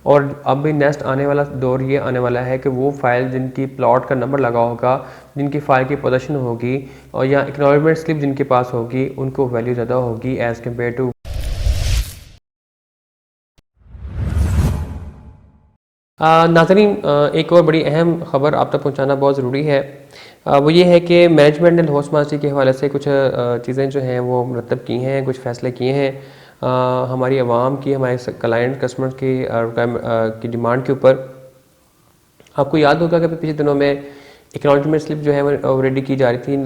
और अब भी नेक्स्ट आने वाला दौर ये आने वाला है कि वो फाइल जिनकी प्लॉट का नंबर लगा होगा, जिनकी फ़ाइल की पोजीशन होगी और या एक्नॉलेजमेंट स्लिप जिनके पास होगी, उनको वैल्यू ज़्यादा होगी एज़ कम्पेयर टू। नाज़रीन, एक और बड़ी अहम ख़बर आप तक पहुँचाना बहुत ज़रूरी है। वो ये है कि मैनेजमेंट ने होस्ट मास्टर के हवाले से कुछ चीज़ें जो हैं वो मुरतब की हैं, कुछ फ़ैसले किए हैं हमारी आवाम की, हमारे क्लाइंट कस्टमर की डिमांड के ऊपर। आपको याद होगा कि पिछले दिनों में एक्नॉलेजमेंट स्लिप जो है वो रेडी की जा रही थी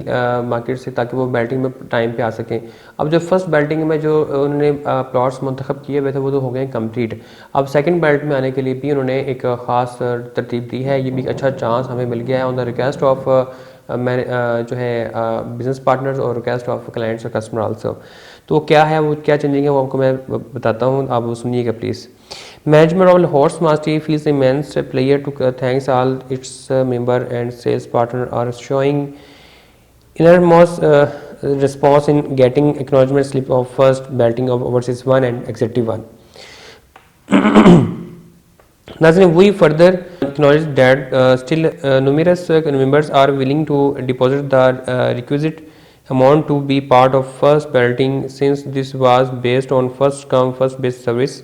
मार्केट से, ताकि वो बैल्टिंग में टाइम पे आ सकें। अब जो फर्स्ट बैल्टिंग में जो उन्होंने प्लॉट्स मुंतखब किए हुए थे वो तो हो गए कंप्लीट। अब सेकंड बैल्ट में आने के लिए भी उन्होंने एक ख़ास तरतीब दी है। ये भी एक अच्छा चांस हमें मिल गया है ऑन द रिक्वेस्ट ऑफ जो है बिजनेस पार्टनर्स और रिक्वेस्ट ऑफ क्लाइंट्स और कस्टमर आल्सो। तो क्या है, वो क्या चेंजिंग है वो आपको मैं बताता हूँ, आप वो सुनिएगा please. Management of Horse Mastery feels immense pleasure to thanks all its member and sales partner are showing enormous response in getting acknowledgement slip of first belting of overseas 1 and executive 1. Nazarin, we further acknowledge that still numerous members are willing to deposit the requisite amount to be part of first belting, since this was based on first come first based service.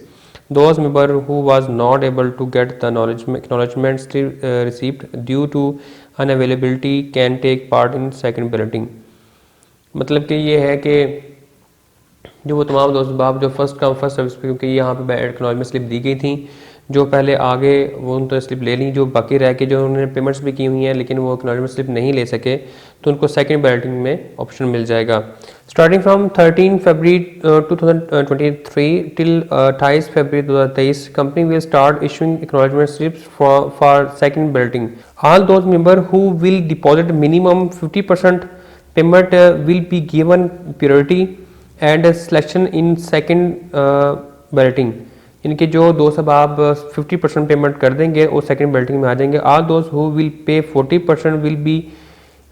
Those members who was not able to get the acknowledgement still received due to unavailability can take part in second balloting. मतलब कि ये है कि जो वो तमाम दोस्त बाप जो फर्स्ट कम फर्स्ट सर्विस पे, क्योंकि यहाँ पे एक्नॉलेजमेंट स्लिप दी गई थी, जो पहले आगे वो उनको स्लिप ले ली, जो बाकी रह के जो उन्होंने पेमेंट्स भी की हुई हैं लेकिन वो एक्नॉलेजमेंट स्लिप नहीं ले सके, तो उनको सेकंड बैलेटिंग में ऑप्शन मिल जाएगा। Starting from 13 February 2023 till 28 February 2023 company will start issuing acknowledgement slips for second balloting. All those member who will deposit minimum 50% payment will be given priority and selection in second balloting. इनके जो दोस्त अब आप 50% payment कर देंगे वो second balloting में आ जाएंगे। ऑल दोस्त who will pay 40% will be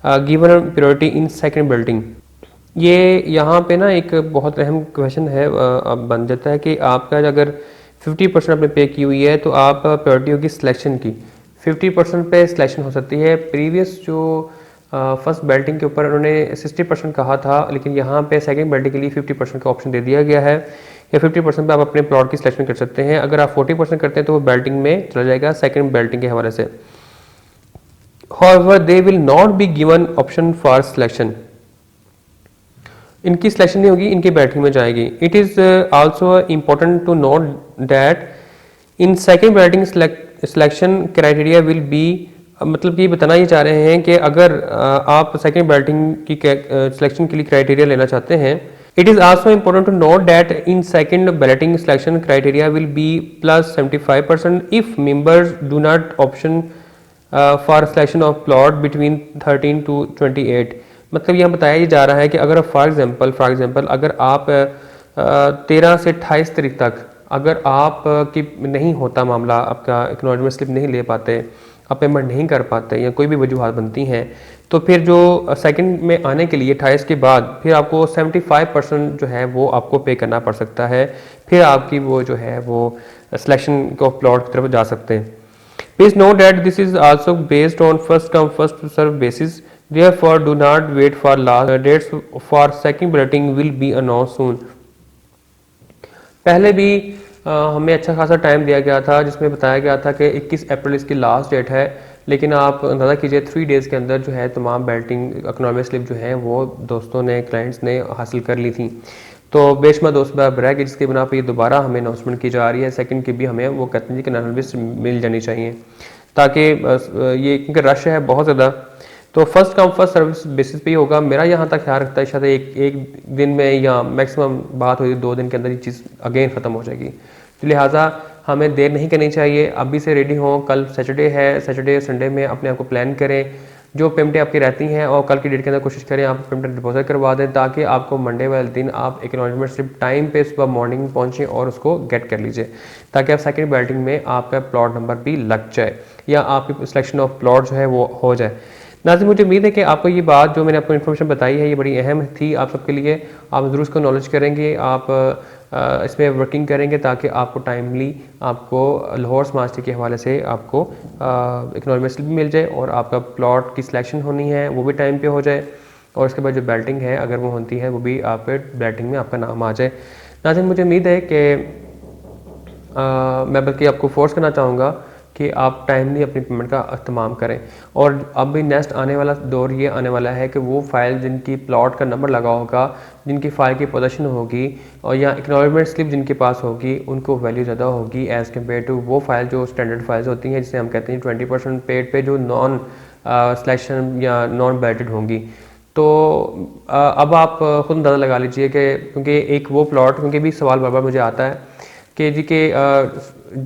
given priority in second balloting. ये यहाँ पे ना एक बहुत अहम क्वेश्चन है, अब बन जाता है कि आपका अगर 50% आपने पे की हुई है तो आप प्रायोरिटी होगी सिलेक्शन की, 50% पे सिलेक्शन हो सकती है। प्रीवियस जो फर्स्ट बेल्टिंग के ऊपर उन्होंने 60% कहा था, लेकिन यहाँ पे सेकंड बेल्टिंग के लिए 50% का ऑप्शन दे दिया गया है, या 50% पे आप अपने प्लॉट की सिलेक्शन कर सकते हैं। अगर आप 40% करते हैं तो वो बेल्टिंग में चला जाएगा सेकंड बेल्टिंग के हवाले से। However, they will not be given option for selection. इनकी सिलेक्शन नहीं होगी, इनकी बैटिंग में जाएगी। It is also important to note that in second batting selection criteria will be, मतलब ये बताना ही चाह रहे हैं कि अगर आप सेकंड बैटिंग की सिलेक्शन के लिए क्राइटेरिया लेना चाहते हैं, it is also important to note that in second batting selection criteria will be plus 75% if members do not option for selection of plot between 13 to 28। मतलब यह बताया ही जा रहा है कि अगर फॉर एग्जांपल अगर आप 13 से 28 तारीख तक अगर आप की नहीं होता मामला, आपका एक्नॉलेजमेंट स्लिप नहीं ले पाते, आप पेमेंट नहीं कर पाते या कोई भी वजूहत बनती हैं, तो फिर जो सेकंड में आने के लिए 28 के बाद फिर आपको 75% जो है वो आपको पे करना पड़ सकता है। फिर आपकी वो जो है वो सिलेक्शन ऑफ प्लॉट की तरफ जा सकते हैं। Please note that this is also based on first come first serve basis. Therefore, do not wait for last dates for second balloting will be announced soon. पहले भी हमें अच्छा खासा टाइम दिया गया था जिसमें बताया गया था कि 21 अप्रैल इसकी लास्ट डेट है, लेकिन आप अंदाज़ा कीजिए 3 डेज़ के अंदर जो है तमाम बैल्टिंग इकोनॉमिक स्लिप जो है वो दोस्तों ने, क्लाइंट्स ने हासिल कर ली थी। तो बेशुमार दोस्त रह गए, जिसके बिना पर ये दोबारा हमें अनाउंसमेंट की जा रही है। सेकंड की भी हमें वो कहते हैं कि लिस्ट मिल जानी चाहिए, ताकि ये क्योंकि रश है बहुत ज़्यादा, तो first come first service basis पे ही होगा। मेरा यहाँ तक ख्याल रखता है शायद एक दिन में या मैक्सिमम बात हुई 2 दिन के अंदर ये चीज़ अगेन ख़त्म हो जाएगी। तो लिहाजा हमें देर नहीं करनी चाहिए, अभी से रेडी हों। कल सैटरडे है, सैटरडे संडे में अपने आप को प्लान करें, जो पेमेंटें आपकी रहती हैं और कल की डेट के अंदर कोशिश करें आप पेमेंट डिपॉजिट करवा दें, ताकि आपको मंडे वाले दिन आप एक्नॉलेजमेंट स्लिप टाइम पे सुबह मॉर्निंग पहुंचें और उसको गेट कर लीजिए, ताकि आप सेकंड बैल्टिंग में आपका प्लॉट नंबर भी लग जाए या आपकी सिलेक्शन ऑफ प्लॉट जो है वो हो जाए। नाज़रीन, मुझे उम्मीद है कि आपको ये बात जो मैंने आपको इन्फॉर्मेशन बताई है ये बड़ी अहम थी आप सबके लिए। आप ज़रूर इसको नॉलेज करेंगे, आप इसमें वर्किंग करेंगे ताकि आपको टाइमली आपको लाहौर स्मार्ट सिटी के हवाले से आपको इकनॉमी स्लिप भी मिल जाए और आपका प्लॉट की सिलेक्शन होनी है वो भी टाइम पे हो जाए, और उसके बाद जो बेल्टिंग है अगर वो होती है वो भी आप बेल्टिंग में आपका नाम आ जाए। नाज़रीन, मुझे उम्मीद है कि मैं बल्कि आपको फोर्स करना चाहूँगा कि आप टाइमली अपनी पेमेंट का इस्तेमाल करें। और अब भी नेक्स्ट आने वाला दौर ये आने वाला है कि वो फाइल जिनकी प्लॉट का नंबर लगा होगा, जिनकी फ़ाइल की पोजीशन होगी और या इकनॉलजमेंट स्लिप जिनके पास होगी, उनको वैल्यू ज़्यादा होगी एज़ कम्पेयर टू वो फाइल जो स्टैंडर्ड फाइल्स होती हैं जिसे हम कहते हैं 20% पेड पे जो नॉन सिलेक्शन या नॉन बैटेड होंगी। तो अब आप खुद अंदाज़ा लगा लीजिए कि क्योंकि एक वो प्लॉट, क्योंकि भी सवाल बार बार मुझे आता है कि जी के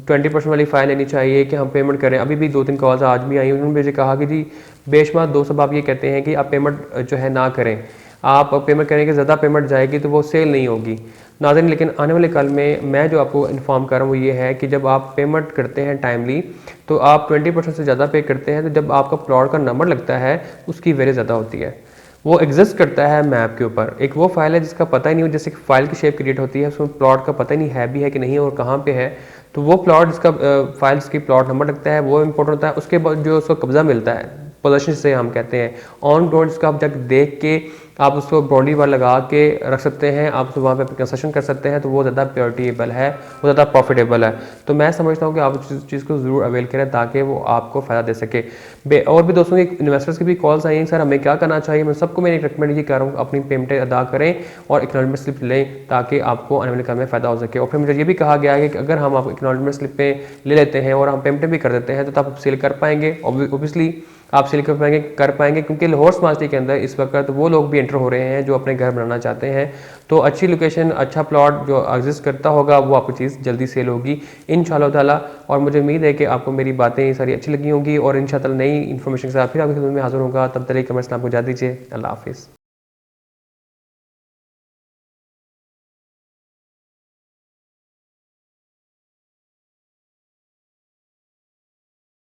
20% वाली फ़ाइल लेनी चाहिए कि हम पेमेंट करें। अभी भी 2-3 कॉल्स आज भी आई, उन्होंने मुझे कहा कि जी बेशुमार दोस्त आप ये कहते हैं कि आप पेमेंट जो है ना करें, आप पेमेंट करेंगे ज़्यादा पेमेंट जाएगी तो वो सेल नहीं होगी। नाज़रीन, लेकिन आने वाले कल में मैं जो आपको इन्फॉर्म कर रहा हूँ वो ये है कि जब आप पेमेंट करते हैं टाइमली तो आप 20% से ज़्यादा पे करते हैं, तो जब आपका प्लॉट का नंबर लगता है उसकी वैल्यू ज़्यादा होती है। वो एग्जिस्ट करता है मैप के ऊपर। एक वो फाइल है जिसका पता ही नहीं हो, जैसे फाइल की शेप क्रिएट होती है उसमें प्लॉट का पता ही नहीं है भी है कि नहीं और कहाँ पे है, तो वो प्लॉट जिसका फाइल जिसकी प्लॉट नंबर लगता है वो इम्पोर्टेंट होता है। उसके बाद जो उसको कब्जा मिलता है, पोजीशन से हम कहते हैं, ऑन ग्राउंड जिसको आप जब देख के आप उसको बाउंड्री वाल लगा के रख सकते हैं, आप वहाँ पे कंस्ट्रक्शन कर सकते हैं, तो वो ज़्यादा प्योरिटेबल है, वो ज़्यादा प्रॉफिटेबल है। तो मैं समझता हूँ कि आप इस चीज़ को ज़रूर अवेल करें ताकि वो आपको फ़ायदा दे सके। और भी दोस्तों की इन्वेस्टर्स की भी कॉल्स आई हैं, सर हमें क्या करना चाहिए। मैं सबको मैं रिकमेंड ये कर रहा हूँ अपनी पेमेंटें अदा करें और इकनॉलजमेंट स्लिप लें ताकि आपको आने वाले कल में फ़ायदा हो सके। और फिर मुझे ये भी कहा गया है कि अगर हम आप इकनॉलजमेंट स्लिप पे ले लेते हैं और हम पेमेंटें भी कर देते हैं तो आप सेल कर पाएंगे, ओबियसली आप सेल कर पाएंगे क्योंकि लाहौर स्मार्ट सिटी के अंदर इस वक्त वो लोग भी एंटर हो रहे हैं जो अपने घर बनाना चाहते हैं। तो अच्छी लोकेशन, अच्छा प्लॉट जो एग्जिस्ट करता होगा वो आपको चीज़ जल्दी सेल होगी इंशाल्लाह ताला। और मुझे उम्मीद है कि आपको मेरी बातें सारी अच्छी लगी होंगी और इंशाल्लाह नई इन्फॉर्मेशन के साथ फिर आपकी खिदमत में हाजिर होगा। तब तक कमेंट्स आपको जा दीजिए। अल्लाह हाफिज़।